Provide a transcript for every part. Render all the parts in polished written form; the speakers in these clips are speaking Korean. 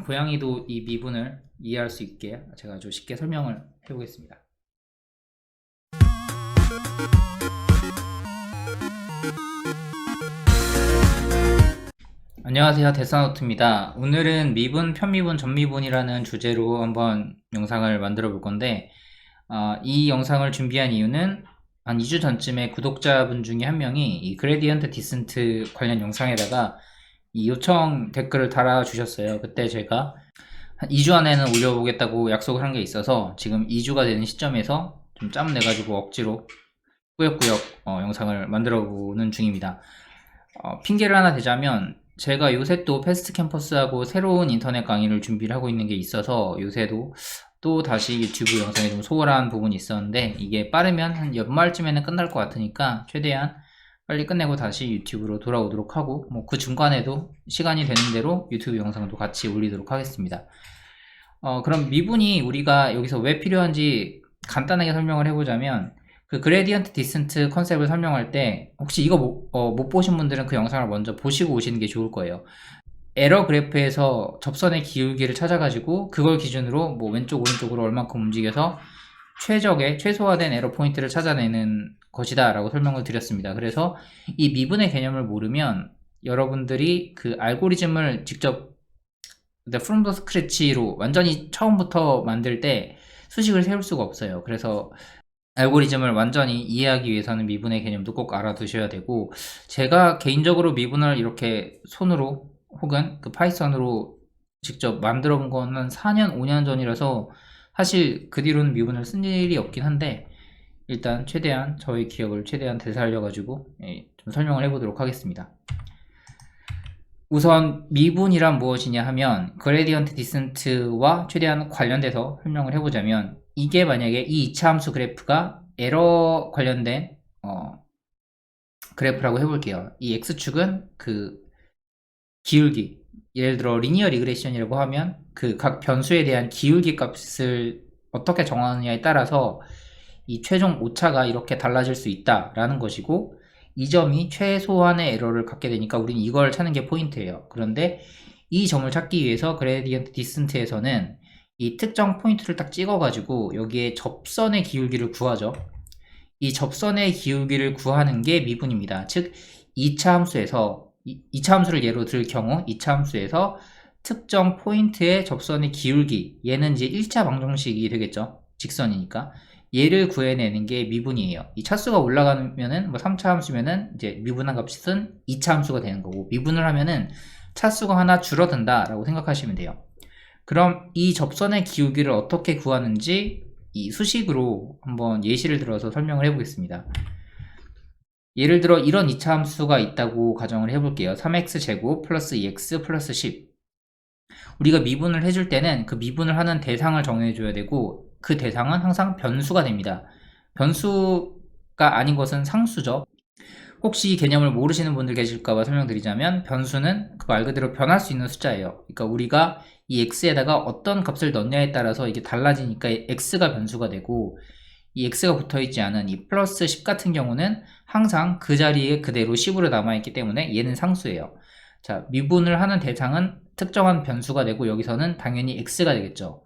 고양이도 이 미분을 이해할 수 있게 제가 아주 쉽게 설명을 해보겠습니다. 안녕하세요, 데스노트입니다. 오늘은 미분, 편미분, 전미분이라는 주제로 한번 영상을 만들어 볼 건데 이 영상을 준비한 이유는 한 2주 전쯤에 구독자분 중에 한 명이 이 그레디언트 디센트 관련 영상에다가 이 요청 댓글을 달아주셨어요. 그때 제가 한 2주 안에는 올려보겠다고 약속을 한 게 있어서 지금 2주가 되는 시점에서 좀 짬 내가지고 억지로 꾸역꾸역 영상을 만들어 보는 중입니다. 핑계를 하나 대자면 제가 요새 또 패스트 캠퍼스하고 새로운 인터넷 강의를 준비를 하고 있는 게 있어서 요새도 또 다시 유튜브 영상에 좀 소홀한 부분이 있었는데 이게 빠르면 한 연말쯤에는 끝날 것 같으니까 최대한 빨리 끝내고 다시 유튜브로 돌아오도록 하고 뭐 그 중간에도 시간이 되는 대로 유튜브 영상도 같이 올리도록 하겠습니다. 그럼 미분이 우리가 여기서 왜 필요한지 간단하게 설명을 해보자면 그 그레디언트 디센트 컨셉을 설명할 때 혹시 이거 못 보신 분들은 그 영상을 먼저 보시고 오시는 게 좋을 거예요. 에러 그래프에서 접선의 기울기를 찾아가지고 그걸 기준으로 뭐 왼쪽 오른쪽으로 얼만큼 움직여서 최소화된 에러 포인트를 찾아내는 것이다 라고 설명을 드렸습니다. 그래서 이 미분의 개념을 모르면 여러분들이 그 알고리즘을 직접 from the scratch로 완전히 처음부터 만들 때 수식을 세울 수가 없어요. 그래서 알고리즘을 완전히 이해하기 위해서는 미분의 개념도 꼭 알아두셔야 되고, 제가 개인적으로 미분을 이렇게 손으로 혹은 그 파이썬으로 직접 만들어 본 거는 4년, 5년 전이라서 사실 그 뒤로는 미분을 쓴 일이 없긴 한데 일단 최대한 저의 기억을 최대한 되살려가지고 좀 설명을 해보도록 하겠습니다. 우선 미분이란 무엇이냐 하면 그레디언트 디센트와 최대한 관련돼서 설명을 해보자면 이게 만약에 이 이차함수 그래프가 에러 관련된 그래프라고 해볼게요. 이 x축은 그 기울기, 예를 들어 리니어 리그레션이라고 하면 그 각 변수에 대한 기울기 값을 어떻게 정하느냐에 따라서 이 최종 오차가 이렇게 달라질 수 있다라는 것이고, 이 점이 최소한의 에러를 갖게 되니까 우리는 이걸 찾는 게 포인트예요. 그런데 이 점을 찾기 위해서 그레디언트 디센트에서는 이 특정 포인트를 딱 찍어가지고 여기에 접선의 기울기를 구하죠. 이 접선의 기울기를 구하는 게 미분입니다. 즉 2차 함수에서 2차 함수를 예로 들 경우 2차 함수에서 특정 포인트의 접선의 기울기, 얘는 이제 1차 방정식이 되겠죠. 직선이니까. 얘를 구해내는 게 미분이에요. 이 차수가 올라가면은 뭐 3차 함수면은 이제 미분한 값은 2차 함수가 되는 거고, 미분을 하면은 차수가 하나 줄어든다라고 생각하시면 돼요. 그럼 이 접선의 기울기를 어떻게 구하는지 이 수식으로 한번 예시를 들어서 설명을 해보겠습니다. 예를 들어 이런 2차 함수가 있다고 가정을 해볼게요. 3x제곱 플러스 2x 플러스 10. 우리가 미분을 해줄 때는 그 미분을 하는 대상을 정해줘야 되고, 그 대상은 항상 변수가 됩니다. 변수가 아닌 것은 상수죠. 혹시 이 개념을 모르시는 분들 계실까봐 설명드리자면, 변수는 그 말 그대로 변할 수 있는 숫자예요. 그러니까 우리가 이 x에다가 어떤 값을 넣냐에 따라서 이게 달라지니까 x가 변수가 되고, 이 x가 붙어있지 않은 이 플러스 10 같은 경우는 항상 그 자리에 그대로 10으로 남아있기 때문에 얘는 상수예요. 자, 미분을 하는 대상은 특정한 변수가 되고 여기서는 당연히 x가 되겠죠.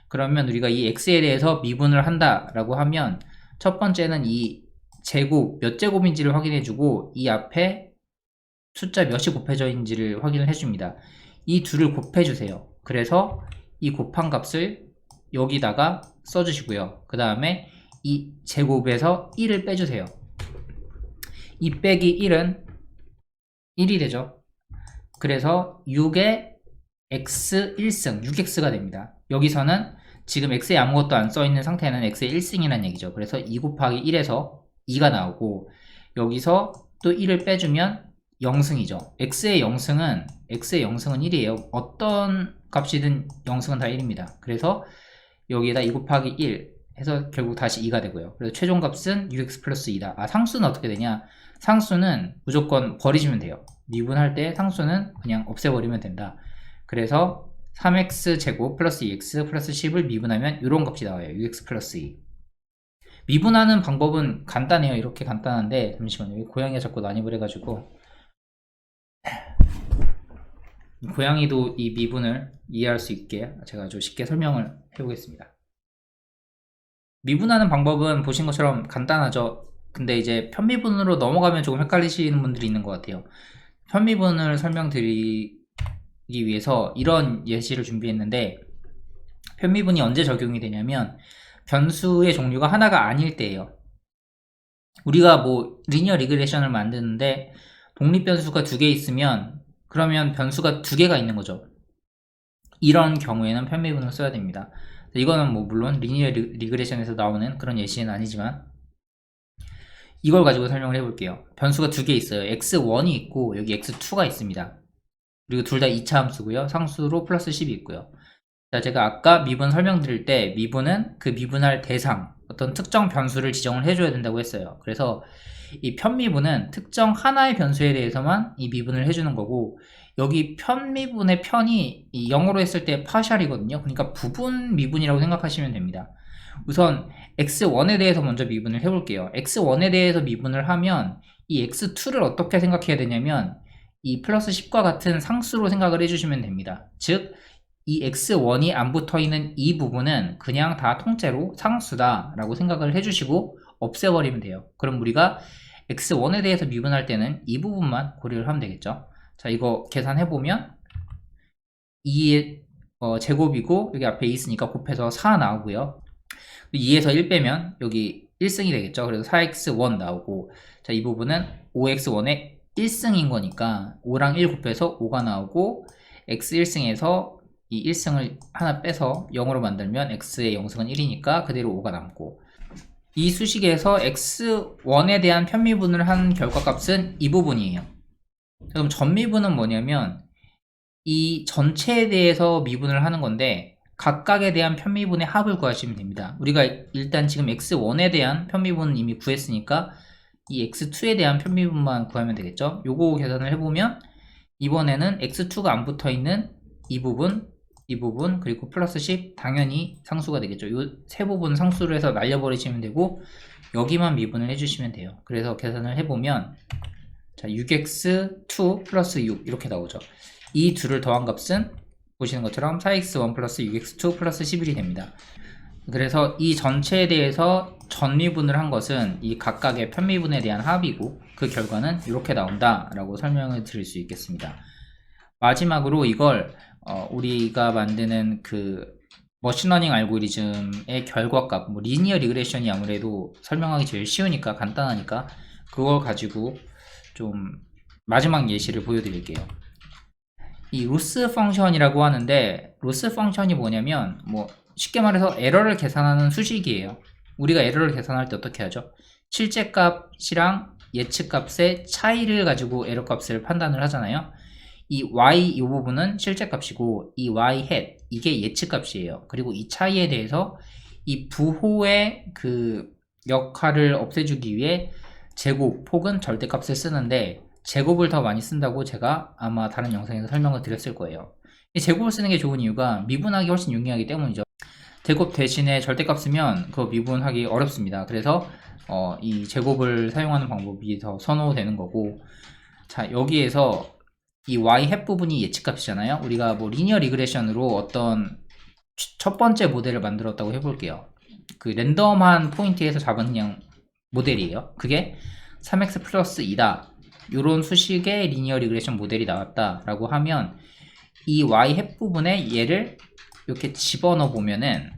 그러면 우리가 이 x에 대해서 미분을 한다라고 하면 첫 번째는 이 제곱, 몇 제곱인지를 확인해주고 이 앞에 숫자 몇이 곱해져 있는지를 확인을 해줍니다. 이 둘을 곱해주세요. 그래서 이 곱한 값을 여기다가 써주시고요. 그 다음에 이 제곱에서 1을 빼주세요. 이 빼기 1은 1이 되죠. 그래서 6의 x 1승, 6x가 됩니다. 여기서는 지금 x에 아무것도 안 써있는 상태는 x의 1승이라는 얘기죠. 그래서 2 곱하기 1에서 2가 나오고, 여기서 또 1을 빼주면 0승이죠. x의 0승은 1이에요. 어떤 값이든 0승은 다 1입니다. 그래서 여기에다 2 곱하기 1 해서 결국 다시 2가 되고요. 그래서 최종값은 6x 플러스 2다. 상수는 어떻게 되냐? 상수는 무조건 버리시면 돼요. 미분할 때 상수는 그냥 없애버리면 된다. 그래서 3x 제곱 플러스 2x 플러스 10을 미분하면 이런 값이 나와요. 6x 플러스 2. 미분하는 방법은 간단해요. 이렇게 간단한데, 잠시만요. 고양이가 자꾸 난입을 해가지고 고양이도 이 미분을 이해할 수 있게 제가 아주 쉽게 설명을 해보겠습니다. 미분하는 방법은 보신 것처럼 간단하죠. 근데 이제 편미분으로 넘어가면 조금 헷갈리시는 분들이 있는 것 같아요. 편미분을 설명드리기 위해서 이런 예시를 준비했는데, 편미분이 언제 적용이 되냐면 변수의 종류가 하나가 아닐 때예요. 우리가 뭐 리니어 리그레션을 만드는데 독립 변수가 2개 있으면 그러면 변수가 2개가 있는 거죠. 이런 경우에는 편미분을 써야 됩니다. 이거는 뭐 물론 리니어 리그레션에서 나오는 그런 예시는 아니지만 이걸 가지고 설명을 해볼게요. 변수가 2개 있어요. x1이 있고 여기 x2가 있습니다. 그리고 둘 다 2차 함수고요. 상수로 플러스 10이 있고요. 자, 제가 아까 미분 설명드릴 때 미분은 그 미분할 대상, 어떤 특정 변수를 지정을 해줘야 된다고 했어요. 그래서 이 편미분은 특정 하나의 변수에 대해서만 이 미분을 해주는 거고, 여기 편미분의 편이 이 영어로 했을 때 파샬이거든요. 그러니까 부분 미분이라고 생각하시면 됩니다. 우선 x1에 대해서 먼저 미분을 해볼게요. x1에 대해서 미분을 하면 이 x2를 어떻게 생각해야 되냐면 이 플러스 10과 같은 상수로 생각을 해주시면 됩니다. 즉 이 x1이 안 붙어있는 이 부분은 그냥 다 통째로 상수다 라고 생각을 해주시고 없애버리면 돼요. 그럼 우리가 x1에 대해서 미분할 때는 이 부분만 고려를 하면 되겠죠. 자, 이거 계산해보면 2의 제곱이고 여기 앞에 2 있으니까 곱해서 4 나오고요. 2에서 1 빼면 여기 1승이 되겠죠. 그래서 4x1 나오고, 자, 이 부분은 5x1의 1승인 거니까 5랑 1 곱해서 5가 나오고, x 1승에서 이 1승을 하나 빼서 0으로 만들면 x의 0승은 1이니까 그대로 5가 남고, 이 수식에서 x1에 대한 편미분을 한 결과값은 이 부분이에요. 그럼 전미분은 뭐냐면 이 전체에 대해서 미분을 하는 건데 각각에 대한 편미분의 합을 구하시면 됩니다. 우리가 일단 지금 x1에 대한 편미분은 이미 구했으니까 이 x2에 대한 편미분만 구하면 되겠죠. 요거 계산을 해보면 이번에는 x2가 안 붙어있는 이 부분, 이 부분, 그리고 플러스 10 당연히 상수가 되겠죠. 이 세 부분 상수로 해서 날려버리시면 되고 여기만 미분을 해주시면 돼요. 그래서 계산을 해보면 자, 6x2 플러스 6 이렇게 나오죠. 이 둘을 더한 값은 보시는 것처럼 4x1 플러스 6x2 플러스 11이 됩니다. 그래서 이 전체에 대해서 전미분을 한 것은 이 각각의 편미분에 대한 합이고 그 결과는 이렇게 나온다 라고 설명을 드릴 수 있겠습니다. 마지막으로 이걸 우리가 만드는 그 머신러닝 알고리즘의 결과값, 뭐 리니어 리그레션이 아무래도 설명하기 제일 쉬우니까 간단하니까 그걸 가지고 좀 마지막 예시를 보여드릴게요. 이 로스 펑션이라고 하는데, 로스 펑션이 뭐냐면 뭐 쉽게 말해서 에러를 계산하는 수식이에요. 우리가 에러를 계산할 때 어떻게 하죠? 실제 값이랑 예측 값의 차이를 가지고 에러 값을 판단을 하잖아요. 이 y 이 부분은 실제 값이고 이 y hat 이게 예측 값이에요. 그리고 이 차이에 대해서 이 부호의 그 역할을 없애주기 위해 제곱 혹은 절대값을 쓰는데, 제곱을 더 많이 쓴다고 제가 아마 다른 영상에서 설명을 드렸을 거예요. 이 제곱을 쓰는 게 좋은 이유가 미분하기 훨씬 용이하기 때문이죠. 제곱 대신에 절대값 쓰면 그거 미분하기 어렵습니다. 그래서 이 제곱을 사용하는 방법이 더 선호되는 거고, 자, 여기에서 이 y hat 부분이 예측값이잖아요. 우리가 뭐 리니어 리그레션으로 어떤 첫 번째 모델을 만들었다고 해볼게요. 그 랜덤한 포인트에서 잡은 그냥 모델이에요. 그게 3x 플러스 2다. 이런 수식의 리니어 리그레션 모델이 나왔다라고 하면 이 y hat 부분에 얘를 이렇게 집어넣어 보면은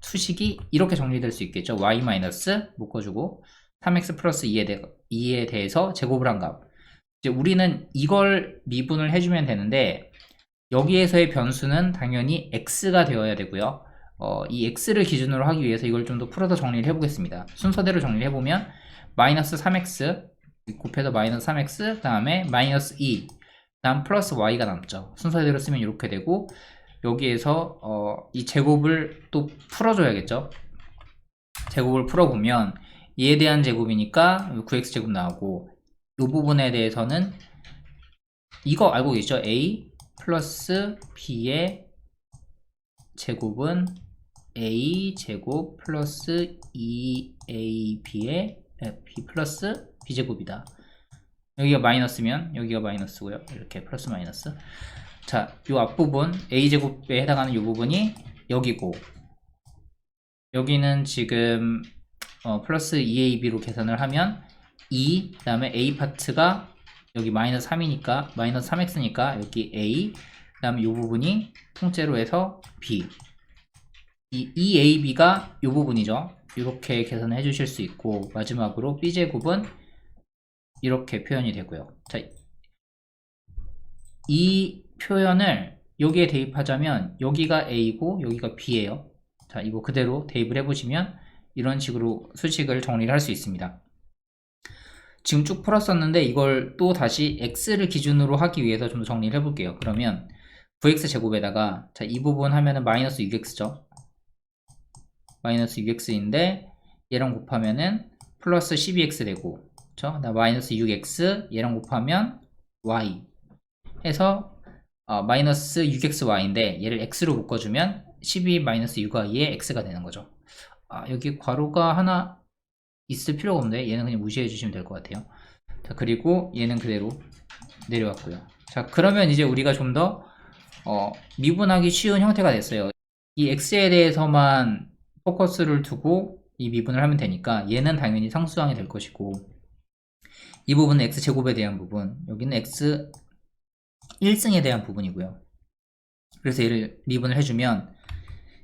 수식이 이렇게 정리될 수 있겠죠. y 마이너스 묶어주고 3x 플러스 2에 대해서 제곱을 한 값. 이제 우리는 이걸 미분을 해주면 되는데 여기에서의 변수는 당연히 x가 되어야 되고요. 이 x를 기준으로 하기 위해서 이걸 좀 더 풀어서 정리를 해보겠습니다. 순서대로 정리를 해보면 마이너스 3x 곱해서 마이너스 3x 그 다음에 마이너스 2 다음 플러스 y가 남죠. 순서대로 쓰면 이렇게 되고, 여기에서 이 제곱을 또 풀어줘야겠죠. 제곱을 풀어보면 얘에 대한 제곱이니까 9x 제곱 나오고, 이 부분에 대해서는 이거 알고 계시죠? a 플러스 b의 제곱은 a 제곱 플러스 2ab의 b 플러스 b제곱이다. 여기가 마이너스면 여기가 마이너스고요. 이렇게 플러스 마이너스. 자, 요 앞부분 a제곱에 해당하는 요 부분이 여기고, 여기는 지금 플러스 2ab로 계산을 하면 2, 그 다음에 a 파트가 여기 마이너스 3이니까 마이너스 3x니까 여기 a, 그 다음에 이 부분이 통째로 해서 b. 이 2ab가 이 부분이죠. 이렇게 계산을 해주실 수 있고, 마지막으로 b제곱은 이렇게 표현이 되고요. 자, 이 표현을 여기에 대입하자면 여기가 a고 여기가 b예요. 자, 이거 그대로 대입을 해보시면 이런 식으로 수식을 정리를 할 수 있습니다. 지금 쭉 풀었었는데 이걸 또 다시 x를 기준으로 하기 위해서 좀 정리를 해볼게요. 그러면 9x 제곱에다가, 자, 이 부분 하면은 마이너스 6x죠. 마이너스 6x인데 얘랑 곱하면은 플러스 12x 되고, 그쵸? 마이너스 6x 얘랑 곱하면 y 해서 마이너스 6xy인데 얘를 x로 묶어주면 12 마이너스 6y의 x가 되는 거죠. 여기 괄호가 하나 있을 필요가 없는데 얘는 그냥 무시해 주시면 될 것 같아요. 자, 그리고 얘는 그대로 내려왔고요. 자, 그러면 이제 우리가 좀 더 미분하기 쉬운 형태가 됐어요. 이 x에 대해서만 포커스를 두고 이 미분을 하면 되니까 얘는 당연히 상수항이 될 것이고, 이 부분은 x제곱에 대한 부분, 여기는 x 1승에 대한 부분이고요. 그래서 얘를 미분을 해주면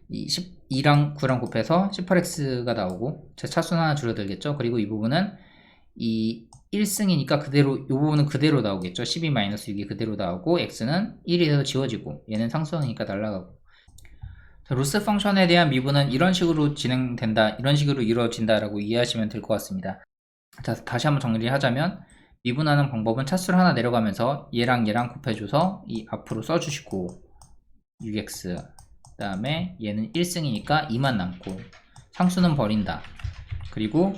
이 12랑 9랑 곱해서 18x가 나오고, 제 차수는 하나 줄어들겠죠. 그리고 이 부분은 이 1승이니까 그대로, 이 부분은 그대로 나오겠죠. 12-6이 그대로 나오고, x는 1이 돼서 지워지고, 얘는 상수항이니까 날라가고. 로스 펑션에 대한 미분은 이런 식으로 진행된다, 이런 식으로 이루어진다 라고 이해하시면 될 것 같습니다. 자, 다시 한번 정리를 하자면 미분하는 방법은 차수를 하나 내려가면서 얘랑 얘랑 곱해줘서 이 앞으로 써주시고, 6x, 그 다음에 얘는 1승이니까 2만 남고 상수는 버린다. 그리고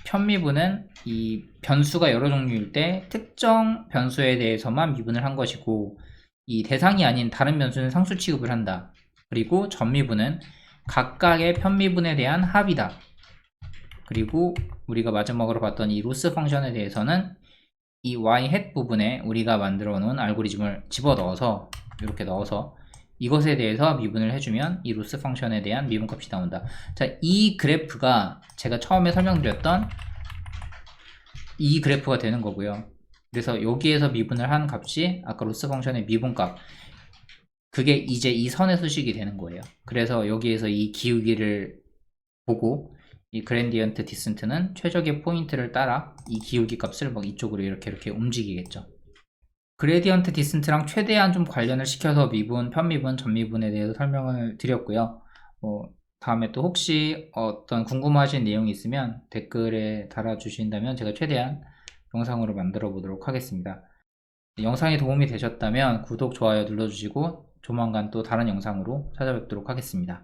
편미분은 이 변수가 여러 종류일 때 특정 변수에 대해서만 미분을 한 것이고, 이 대상이 아닌 다른 변수는 상수 취급을 한다. 그리고 전미분은 각각의 편미분에 대한 합이다. 그리고 우리가 마지막으로 봤던 이 로스 펑션에 대해서는 이 y hat 부분에 우리가 만들어 놓은 알고리즘을 집어넣어서 이렇게 넣어서 이것에 대해서 미분을 해주면 이 로스 펑션에 대한 미분값이 나온다. 자, 이 그래프가 제가 처음에 설명드렸던 이 그래프가 되는 거고요. 그래서 여기에서 미분을 한 값이 아까 로스 펑션의 미분값, 그게 이제 이 선의 수식이 되는 거예요. 그래서 여기에서 이 기울기를 보고 이 그레디언트 디센트는 최적의 포인트를 따라 이 기울기 값을 막 이쪽으로 이렇게 움직이겠죠. 그레디언트 디센트랑 최대한 좀 관련을 시켜서 미분, 편미분, 전미분에 대해서 설명을 드렸고요. 다음에 또 혹시 어떤 궁금하신 내용이 있으면 댓글에 달아주신다면 제가 최대한 영상으로 만들어 보도록 하겠습니다. 영상이 도움이 되셨다면 구독, 좋아요 눌러주시고 조만간 또 다른 영상으로 찾아뵙도록 하겠습니다.